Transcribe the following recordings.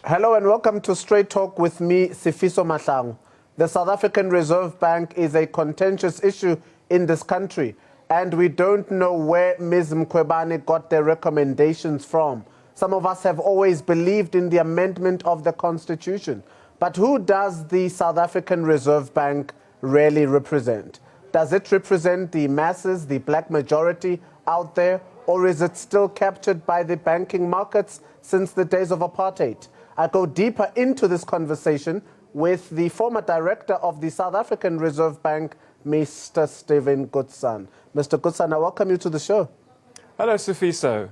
Hello and welcome to Straight Talk with me, SIFISO MAHLANGU. The South African Reserve Bank is a contentious issue in this country, and we don't know where Ms. Mkhwebane got their recommendations from. Some of us have always believed in the amendment of the Constitution. But who does the South African Reserve Bank really represent? Does it represent the masses, the black majority out there, or is it still captured by the banking markets since the days of apartheid? I go deeper into this conversation with the former director of the South African Reserve Bank, Mr. Mitford Goodson. Mr. Goodson, I welcome you to the show. Hello, SIFISO.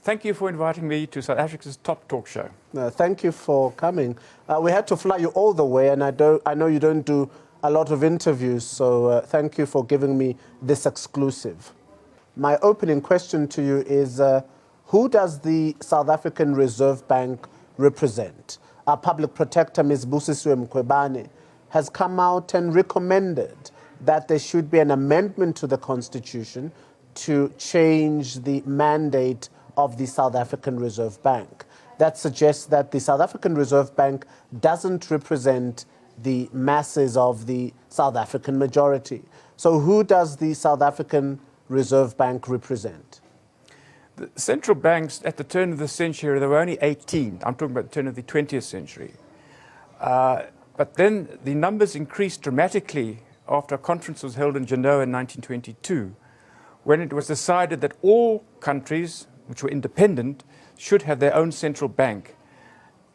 Thank you for inviting me to South Africa's top talk show. Thank you for coming. We had to fly you all the way, and I know you don't do a lot of interviews, so thank you for giving me this exclusive. My opening question to you is, who does the South African Reserve Bank represent? Our public protector, Ms. Busisiwe Mkhwebane, has come out and recommended that there should be an amendment to the Constitution to change the mandate of the South African Reserve Bank. That suggests that the South African Reserve Bank doesn't represent the masses of the South African majority. So who does the South African Reserve Bank represent? The central banks at the turn of the century, there were only 18. I'm talking about the turn of the 20th century. But then the numbers increased dramatically after a conference was held in Genoa in 1922, when it was decided that all countries which were independent should have their own central bank.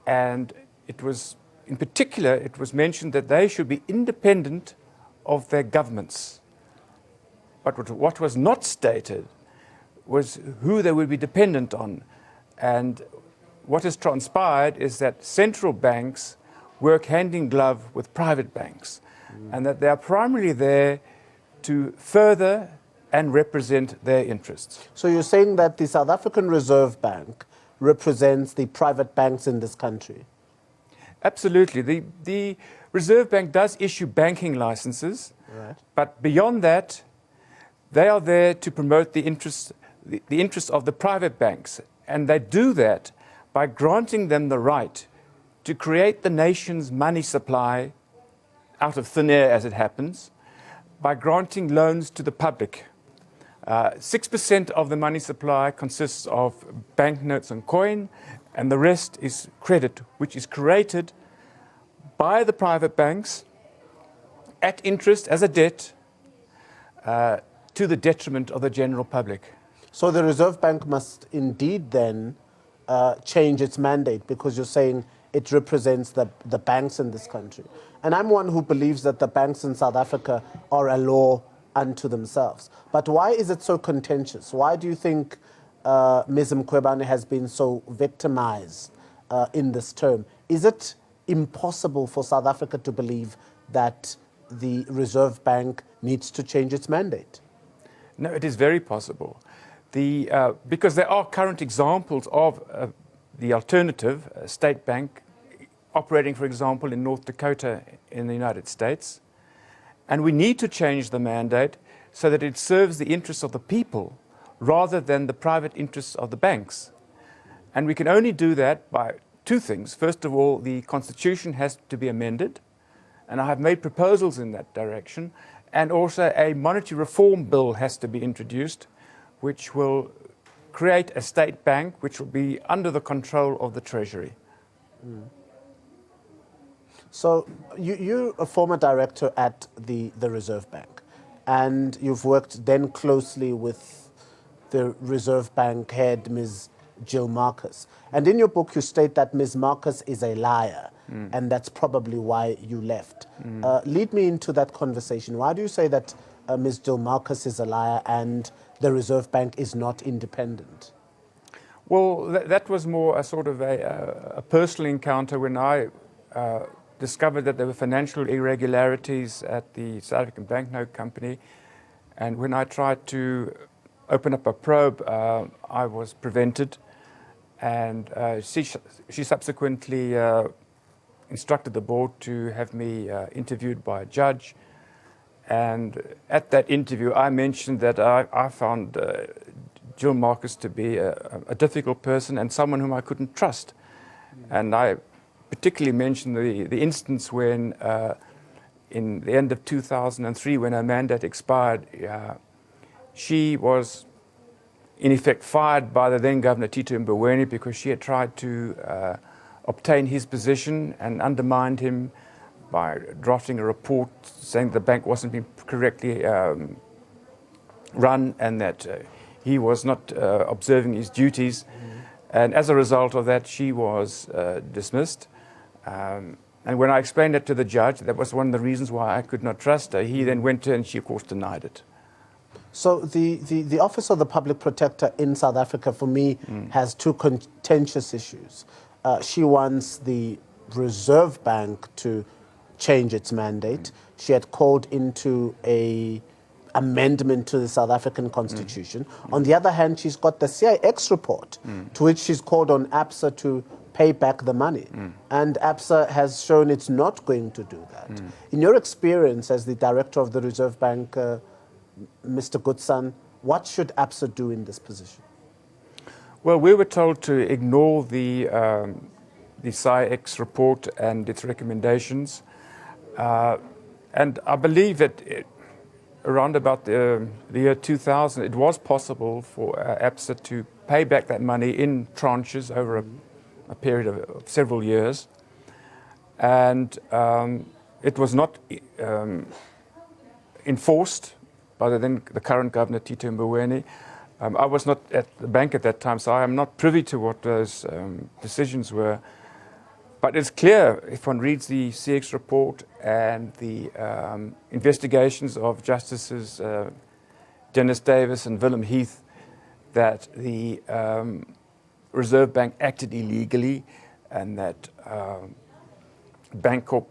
And it was, in particular, it was mentioned that they should be independent of their governments. But what was not stated was who they would be dependent on. And what has transpired is that central banks work hand in glove with private banks, and that they are primarily there to further and represent their interests. So you're saying that the South African Reserve Bank represents the private banks in this country? Absolutely. The Reserve Bank does issue banking licenses, right, but beyond that, they are there to promote the interests of the private banks. And they do that by granting them the right to create the nation's money supply out of thin air, as it happens, by granting loans to the public. 6% of the money supply consists of banknotes and coin, and the rest is credit, which is created by the private banks at interest as a debt to the detriment of the general public. So the Reserve Bank must indeed then change its mandate, because you're saying it represents the banks in this country. And I'm one who believes that the banks in South Africa are a law unto themselves. But why is it so contentious? Why do you think Ms. Mkhwebane has been so victimized in this term? Is it impossible for South Africa to believe that the Reserve Bank needs to change its mandate? No, it is very possible. Because there are current examples of the alternative, a state bank, operating, for example, in North Dakota in the United States. And we need to change the mandate so that it serves the interests of the people rather than the private interests of the banks. And we can only do that by two things. First of all, the Constitution has to be amended, and I have made proposals in that direction. And also a monetary reform bill has to be introduced, which will create a state bank which will be under the control of the Treasury. So you're a former director at the Reserve Bank, and you've worked then closely with the Reserve Bank head, Ms. Jill Marcus. And in your book, you state that Ms. Marcus is a liar, and that's probably why you left. Lead me into that conversation. Why do you say that Ms. Jill Marcus is a liar and the Reserve Bank is not independent? Well, that was more a sort of a personal encounter when I discovered that there were financial irregularities at the South African Banknote Company. And when I tried to open up a probe, I was prevented. And she subsequently instructed the board to have me interviewed by a judge. And at that interview, I mentioned that I found Jill Marcus to be a difficult person and someone whom I couldn't trust. And I particularly mention the instance when, in the end of 2003, when her mandate expired, she was in effect fired by the then Governor Tito Mboweni because she had tried to obtain his position and undermined him by drafting a report saying the bank wasn't being correctly run and that he was not observing his duties. And as a result of that, she was dismissed. And when I explained that to the judge, that was one of the reasons why I could not trust her. He then went to her and she, of course, denied it. So the Office of the Public Protector in South Africa, for me, has two contentious issues. She wants the Reserve Bank to change its mandate. She had called into a amendment to the South African Constitution. On the other hand, she's got the CIX report, to which she's called on ABSA to pay back the money. And ABSA has shown it's not going to do that. In your experience as the director of the Reserve Bank, Mr. Goodson, what should ABSA do in this position? Well, we were told to ignore the CIX report and its recommendations. And I believe that around about the year 2000, it was possible for ABSA to pay back that money in tranches over a period of several years. And it was not enforced by the current Governor Tito Mboweni. I was not at the bank at that time, so I am not privy to what those decisions were. But it's clear, if one reads the CX report and the investigations of Justices Dennis Davis and Willem Heath, that the Reserve Bank acted illegally and that Bancorp,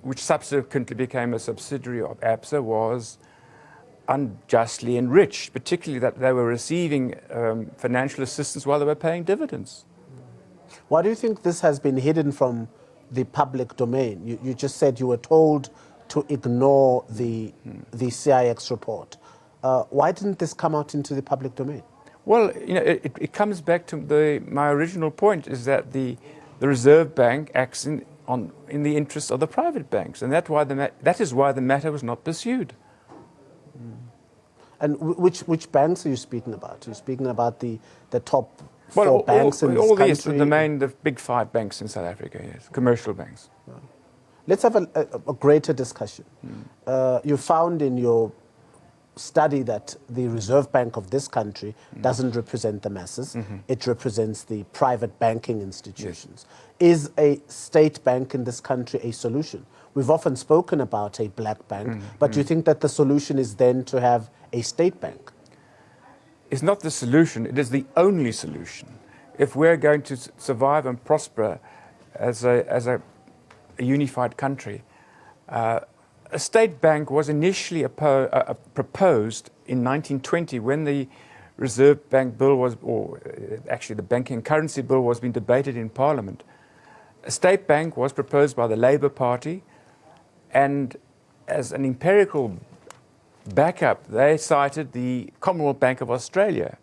which subsequently became a subsidiary of ABSA, was unjustly enriched, particularly that they were receiving financial assistance while they were paying dividends. Why do you think this has been hidden from the public domain? You just said you were told to ignore the CIX report. Why didn't this come out into the public domain? Well, you know, it comes back to my original point, is that the Reserve Bank acts in the interests of the private banks, and that is why the matter was not pursued. And which banks are you speaking about? Are you speaking about the top four banks in this country? The big five banks in South Africa, yes, commercial banks. Let's have a greater discussion. You found in your study that the Reserve Bank of this country doesn't represent the masses. It represents the private banking institutions. Yes. Is a state bank in this country a solution? We've often spoken about a black bank, but do you think that the solution is then to have a state bank? It's not the solution, it is the only solution. If we're going to survive and prosper as a unified country, a state bank was initially proposed in 1920 when the Reserve Bank Bill was, or actually the Banking and Currency Bill was being debated in Parliament. A state bank was proposed by the Labour Party, and as an empirical backup, they cited the Commonwealth Bank of Australia,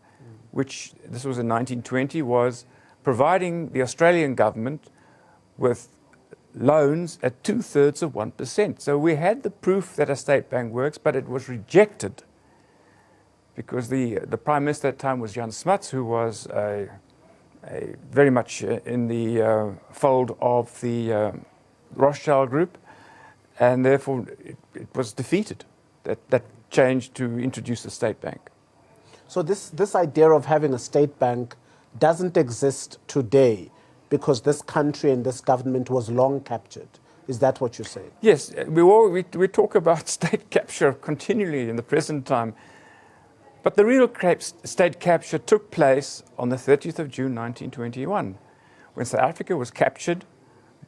which, this was in 1920, was providing the Australian government with loans at 2/3 of 1%. So we had the proof that a state bank works, but it was rejected because the Prime Minister at that time was Jan Smuts, who was very much in the fold of the Rothschild Group, and therefore it was defeated, that change to introduce a state bank. So this idea of having a state bank doesn't exist today because this country and this government was long captured. Is that what you're saying? Yes, we talk about state capture continually in the present time, but the real state capture took place on the 30th of June 1921, when South Africa was captured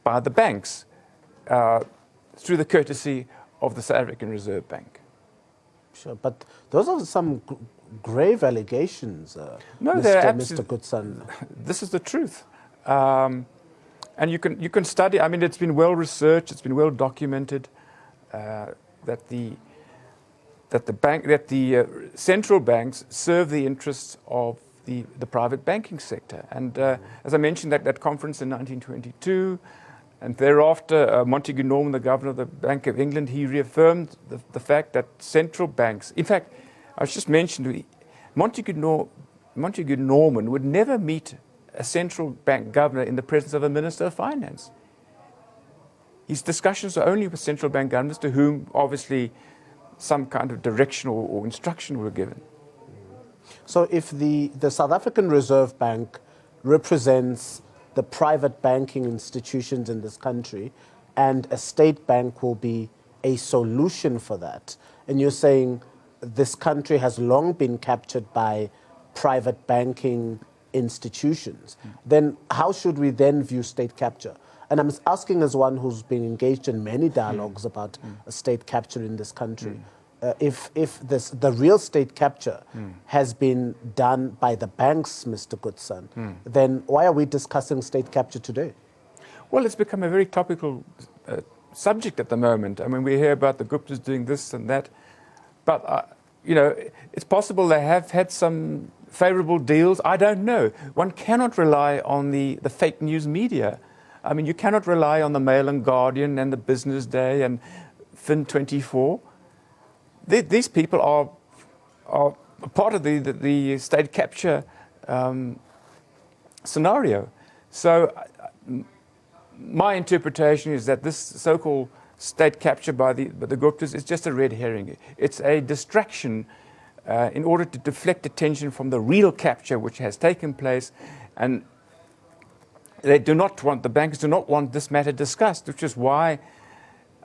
by the banks through the courtesy of the South African Reserve Bank. Sure, but those are some grave allegations, Mr. Goodson. This is the truth. And you can study, I mean, it's been well researched, it's been well documented that the central banks serve the interests of the private banking sector. And as I mentioned, that conference in 1922, And thereafter, Montague Norman, the governor of the Bank of England, he reaffirmed the fact that central banks, in fact, I was just mentioned, Montague Norman would never meet a central bank governor in the presence of a minister of finance. His discussions are only with central bank governors to whom, obviously, some kind of direction or instruction were given. So if the South African Reserve Bank represents the private banking institutions in this country, and a state bank will be a solution for that, and you're saying this country has long been captured by private banking institutions, then how should we then view state capture? And I'm asking as one who's been engaged in many dialogues about a state capture in this country. If the real state capture has been done by the banks, Mr. Goodson, then why are we discussing state capture today? Well, it's become a very topical subject at the moment. I mean, we hear about the Guptas doing this and that, but you know, it's possible they have had some favorable deals. I don't know. One cannot rely on the fake news media. I mean, you cannot rely on the Mail and Guardian and the Business Day and Fin24. These people are part of the state capture scenario. So my interpretation is that this so-called state capture by the Guptas is just a red herring. It's a distraction in order to deflect attention from the real capture which has taken place, and they do not want, the bankers do not want this matter discussed, which is why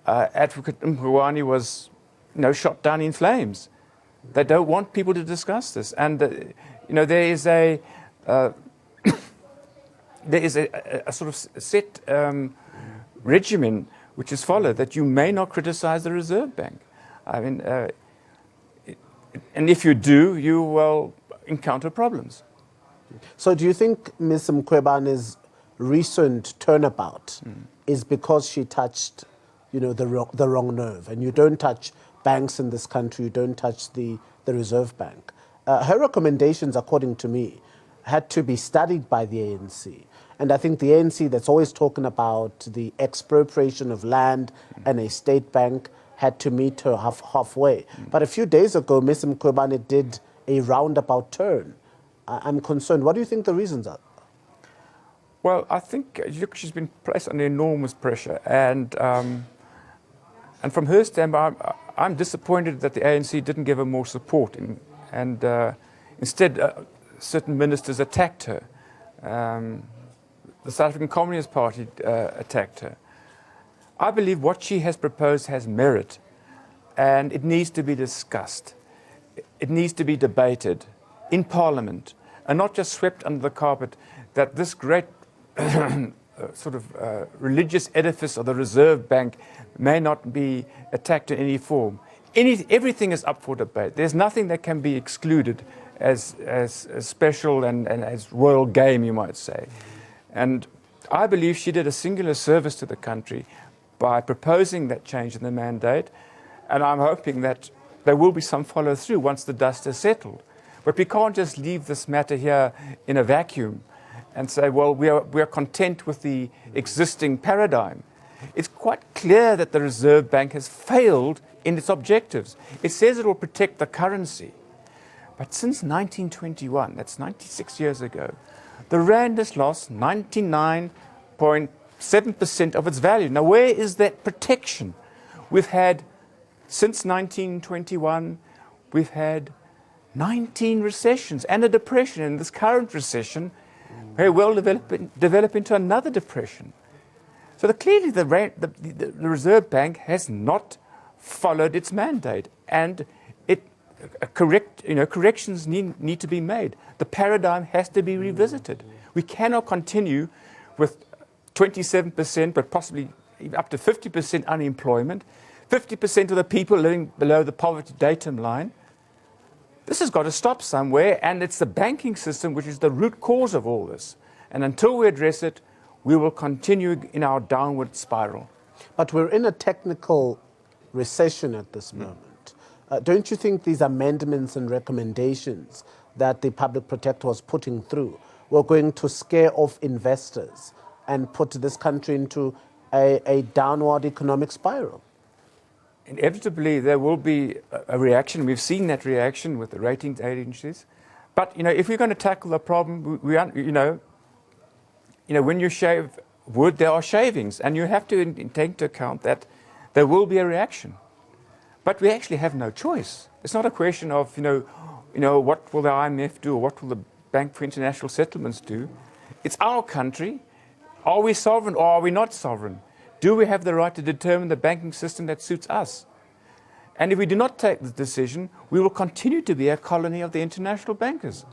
Advocate Mkhwani was shot down in flames. They don't want people to discuss this. And, there is a sort of set regimen which is followed, that you may not criticize the Reserve Bank. I mean, and if you do, you will encounter problems. So do you think Ms. Mkhwebane's recent turnabout is because she touched, the wrong nerve? And you don't touch banks in this country, you don't touch the Reserve Bank. Her recommendations, according to me, had to be studied by the ANC. And I think the ANC, that's always talking about the expropriation of land and a state bank, had to meet her halfway. But a few days ago, Ms. Mkhwebane did a roundabout turn. I'm concerned. What do you think the reasons are? Well, I think she's been placed under enormous pressure, and from her standpoint, I'm disappointed that the ANC didn't give her more support, and instead certain ministers attacked her. The South African Communist Party attacked her. I believe what she has proposed has merit, and it needs to be discussed. It needs to be debated in Parliament, and not just swept under the carpet, that this great sort of religious edifice of the Reserve Bank may not be attacked in any form. Everything is up for debate. There's nothing that can be excluded as special and as royal game, you might say. And I believe she did a singular service to the country by proposing that change in the mandate, and I'm hoping that there will be some follow-through once the dust has settled. But we can't just leave this matter here in a vacuum and say, well, we are content with the existing paradigm. It's quite clear that the Reserve Bank has failed in its objectives. It says it will protect the currency. But since 1921, that's 96 years ago, the rand has lost 99.7% of its value. Now, where is that protection? We've had, since 1921, we've had 19 recessions and a depression. And this current recession may well develop into another depression. So clearly the Reserve Bank has not followed its mandate, and corrections need to be made. The paradigm has to be revisited. We cannot continue with 27%, but possibly up to 50% unemployment, 50% of the people living below the poverty datum line. This has got to stop somewhere, and it's the banking system which is the root cause of all this. And until we address it, we will continue in our downward spiral. But we're in a technical recession at this moment. Don't you think these amendments and recommendations that the public protector was putting through were going to scare off investors and put this country into a downward economic spiral? Inevitably, there will be a reaction. We've seen that reaction with the rating agencies. But if we're going to tackle the problem, when you shave wood, there are shavings, and you have to take into account that there will be a reaction. But we actually have no choice. It's not a question of what will the IMF do or what will the Bank for International Settlements do. It's our country. Are we sovereign or are we not sovereign? Do we have the right to determine the banking system that suits us? And if we do not take the decision, we will continue to be a colony of the international bankers.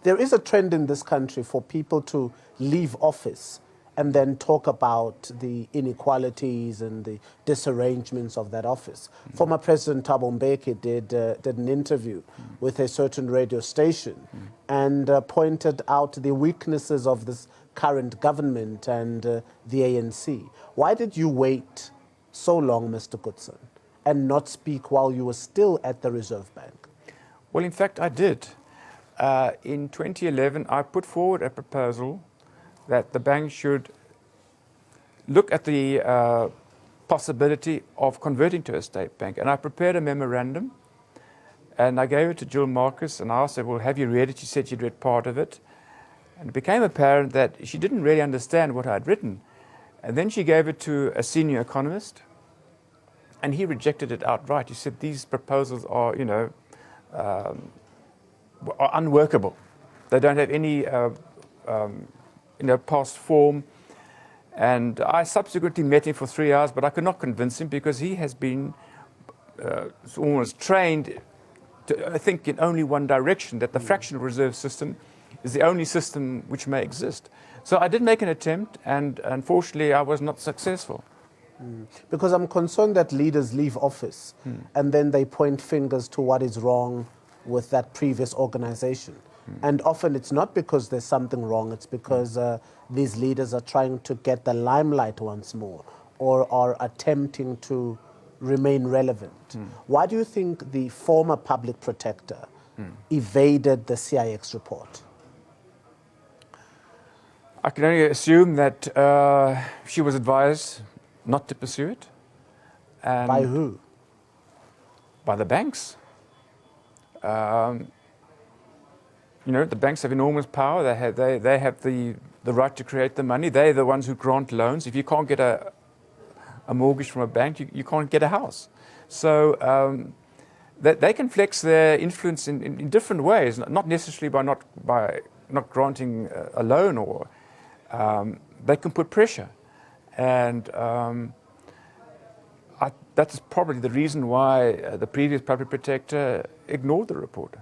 There is a trend in this country for people to leave office and then talk about the inequalities and the disarrangements of that office. Former President Thabo Mbeki did an interview with a certain radio station and pointed out the weaknesses of this current government and the ANC. Why did you wait so long, Mr. Goodson, and not speak while you were still at the Reserve Bank? Well, in fact, I did. In 2011, I put forward a proposal that the bank should look at the possibility of converting to a state bank. And I prepared a memorandum, and I gave it to Jill Marcus, and I asked her, well, have you read it? She said she'd read part of it. And it became apparent that she didn't really understand what I'd written. And then she gave it to a senior economist, and he rejected it outright. He said, these proposals are, are unworkable. They don't have any past form. And I subsequently met him for 3 hours, but I could not convince him because he has been almost trained to think in only one direction, that the fractional reserve system is the only system which may exist. So I did make an attempt, and unfortunately I was not successful. Because I'm concerned that leaders leave office and then they point fingers to what is wrong with that previous organization. And often it's not because there's something wrong, it's because these leaders are trying to get the limelight once more or are attempting to remain relevant. Why do you think the former public protector evaded the CIX report? I can only assume that she was advised not to pursue it. And by who? By the banks. The banks have enormous power. They have the right to create the money. They're the ones who grant loans. If you can't get a mortgage from a bank, you can't get a house. So they can flex their influence in different ways, not necessarily by not granting a loan, or they can put pressure. And that's probably the reason why the previous public protector ignored the report.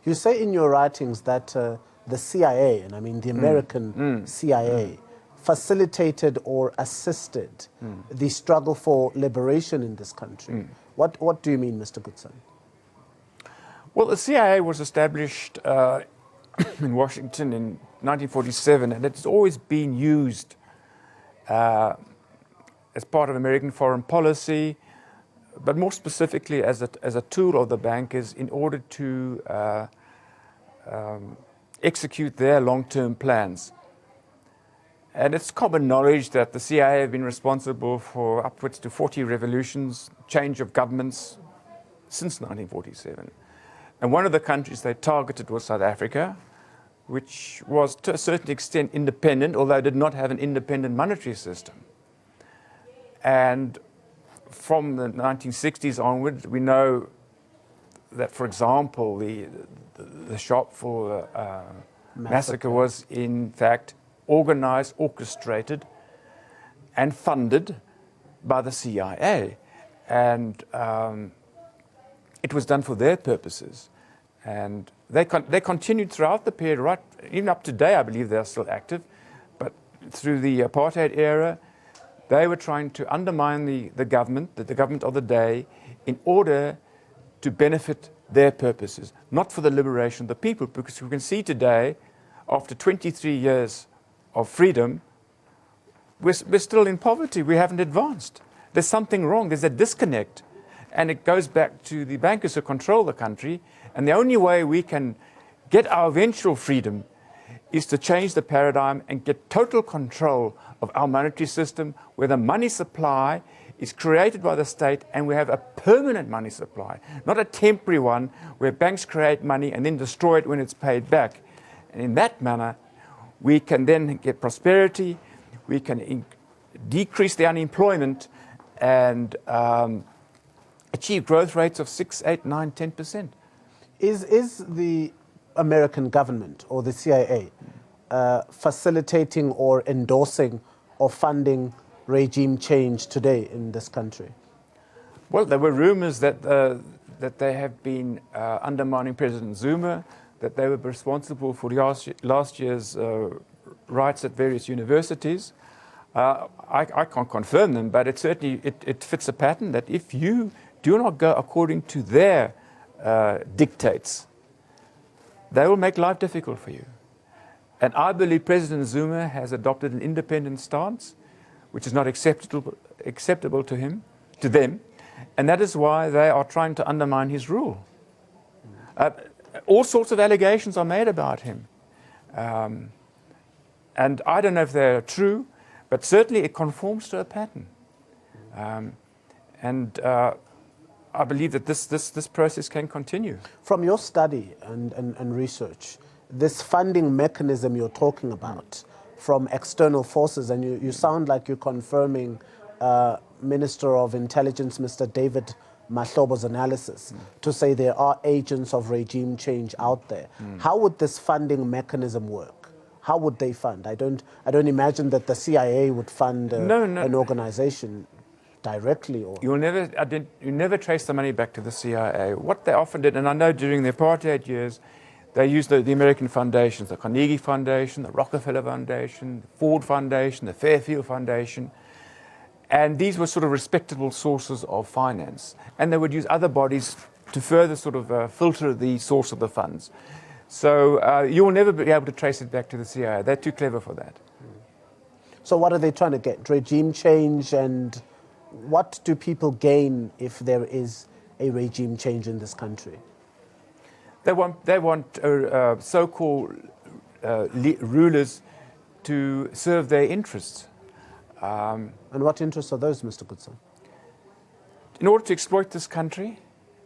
You say in your writings that the CIA, and I mean the American CIA, facilitated or assisted the struggle for liberation in this country. What do you mean, Mr. Goodson? Well, the CIA was established in Washington in 1947, and it's always been used as part of American foreign policy, but more specifically as a tool of the bankers in order to execute their long-term plans. And it's common knowledge that the CIA have been responsible for upwards to 40 revolutions, change of governments since 1947. And one of the countries they targeted was South Africa, which was to a certain extent independent, although did not have an independent monetary system. And from the 1960s onward, we know that, for example, the Sharpeville massacre was in fact organized, orchestrated, and funded by the CIA. And it was done for their purposes. And they continued throughout the period, right, even up to today, I believe they're still active. But through the apartheid era, they were trying to undermine the government of the day, in order to benefit their purposes, not for the liberation of the people. Because we can see today, after 23 years of freedom, we're still in poverty. We haven't advanced. There's something wrong. There's a disconnect. And it goes back to the bankers who control the country. And the only way we can get our eventual freedom is to change the paradigm and get total control of our monetary system, where the money supply is created by the state and we have a permanent money supply, not a temporary one where banks create money and then destroy it when it's paid back. And in that manner, we can then get prosperity, we can decrease the unemployment and achieve growth rates of 6, 8, 9, 10%. Is the American government or the CIA facilitating or endorsing or funding regime change today in this country? Well, there were rumors that they have been undermining President Zuma, that they were responsible for last year's riots at various universities. I can't confirm them, but it certainly it fits a pattern that if you do not go according to their dictates, they will make life difficult for you. And I believe President Zuma has adopted an independent stance, which is not acceptable to them, and that is why they are trying to undermine his rule. All sorts of allegations are made about him. And I don't know if they're true, but certainly it conforms to a pattern. I believe that this process can continue. From your study and research, this funding mechanism you're talking about from external forces, and you sound like you're confirming Minister of Intelligence, Mr. David Mahlobo's analysis, to say there are agents of regime change out there. How would this funding mechanism work? How would they fund? I don't imagine that the CIA would fund an organization directly. Or you never trace the money back to the CIA. What they often did, and I know during the apartheid years, they used the American foundations, the Carnegie Foundation, the Rockefeller Foundation, the Ford Foundation, the Fairfield Foundation, and these were sort of respectable sources of finance. And they would use other bodies to further sort of filter the source of the funds. So you will never be able to trace it back to the CIA. They're too clever for that. So what are they trying to get? Regime change, and what do people gain if there is a regime change in this country? They want so-called rulers to serve their interests. And what interests are those, Mr. Goodson? In order to exploit this country,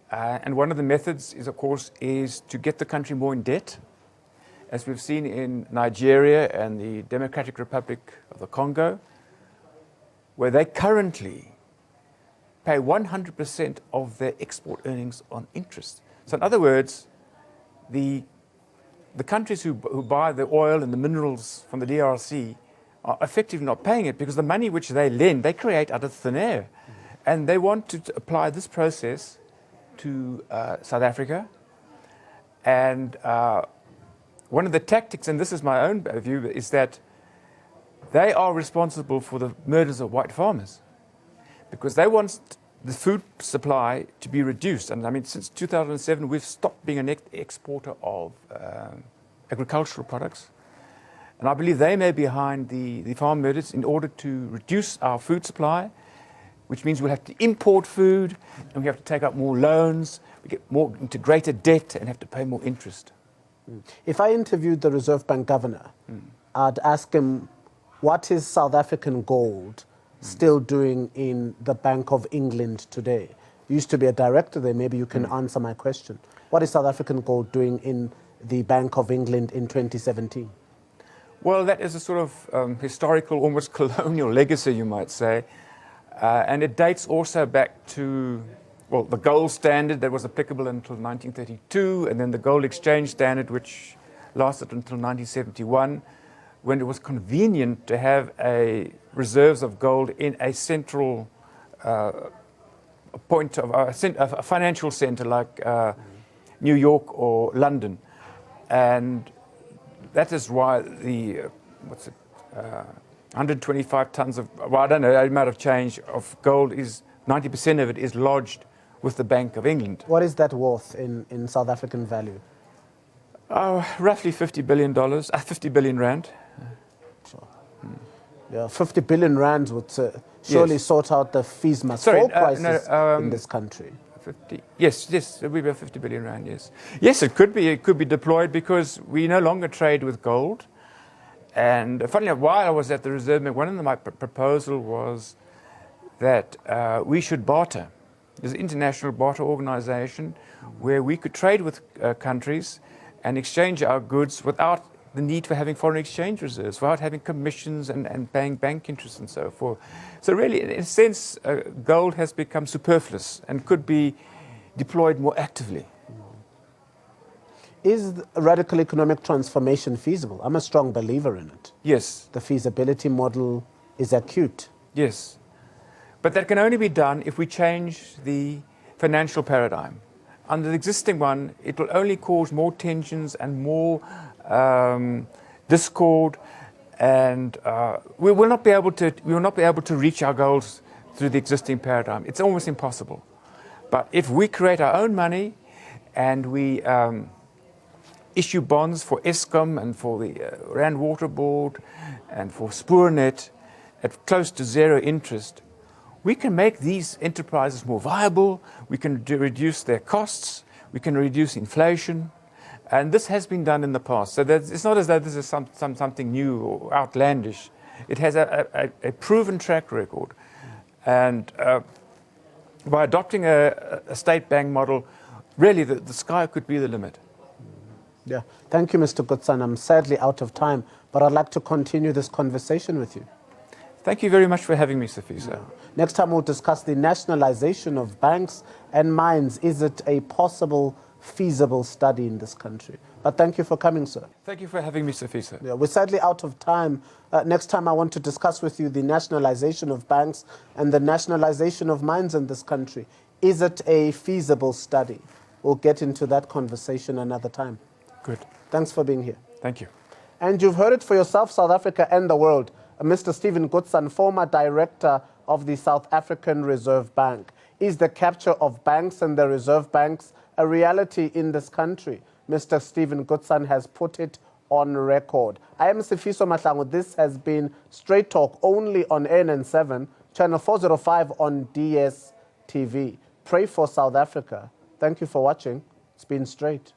and one of the methods is, of course, is to get the country more in debt, as we've seen in Nigeria and the Democratic Republic of the Congo, where they currently pay 100% of their export earnings on interest. So in other words, the countries who buy the oil and the minerals from the DRC are effectively not paying it, because the money which they lend, they create out of thin air. And they want to apply this process to South Africa. And one of the tactics, and this is my own view, is that they are responsible for the murders of white farmers, because they want the food supply to be reduced. And I mean, since 2007, we've stopped being an exporter of agricultural products. And I believe they may be behind the farm murders in order to reduce our food supply, which means we'll have to import food, and we have to take out more loans, we get more into greater debt and have to pay more interest. If I interviewed the Reserve Bank governor, I'd ask him, what is South African gold still doing in the Bank of England today? You used to be a director there, maybe you can answer my question. What is South African gold doing in the Bank of England in 2017? Well, that is a sort of historical, almost colonial legacy, you might say. And it dates also back to, well, the gold standard that was applicable until 1932, and then the gold exchange standard, which lasted until 1971, when it was convenient to have reserves of gold in a central point of a financial center like New York or London. And that is why the, 125 tons of, well, I don't know, the amount of change of gold is, 90% of it is lodged with the Bank of England. What is that worth in South African value? Roughly $50 billion, 50 billion rand. Sure. Yeah, 50 billion rands would surely sort out the fees must fall crisis in this country. 50, yes, it would be about 50 billion rand, yes. Yes, it could be deployed, because we no longer trade with gold. And funnily enough, while I was at the Reserve Bank, one of my proposal was that we should barter. There's an international barter organization where we could trade with countries and exchange our goods without the need for having foreign exchange reserves, without having commissions and paying bank interest and so forth. So really, in a sense, gold has become superfluous and could be deployed more actively. Is radical economic transformation feasible? I'm a strong believer in it. Yes. The feasibility model is acute. Yes. But that can only be done if we change the financial paradigm. Under the existing one, it will only cause more tensions and more discord, and we will not be able to reach our goals through the existing paradigm. It's almost impossible. But if we create our own money and we issue bonds for Eskom and for the Rand Water Board and for Spoornet at close to zero interest, we can make these enterprises more viable, we can reduce their costs, we can reduce inflation, and this has been done in the past. So it's not as though this is something new or outlandish. It has a proven track record. And by adopting a state bank model, really the sky could be the limit. Yeah. Thank you, Mr. Goodson. I'm sadly out of time, but I'd like to continue this conversation with you. Thank you very much for having me, SIFISO. Yeah. Next time we'll discuss the nationalization of banks and mines. Is it a possible, feasible study in this country? But thank you for coming, sir. Thank you for having me, SIFISO. Yeah, we're sadly out of time. Next time I want to discuss with you the nationalization of banks and the nationalization of mines in this country. Is it a feasible study? We'll get into that conversation another time. Good. Thanks for being here. Thank you. And you've heard it for yourself, South Africa and the world. Mr. Stephen Goodson, former director of the South African Reserve Bank. Is the capture of banks and the reserve banks a reality in this country? Mr. Stephen Goodson has put it on record. I am SIFISO MAHLANGU. This has been Straight Talk only on ANN7, channel 405 on DSTV. Pray for South Africa. Thank you for watching. It's been straight.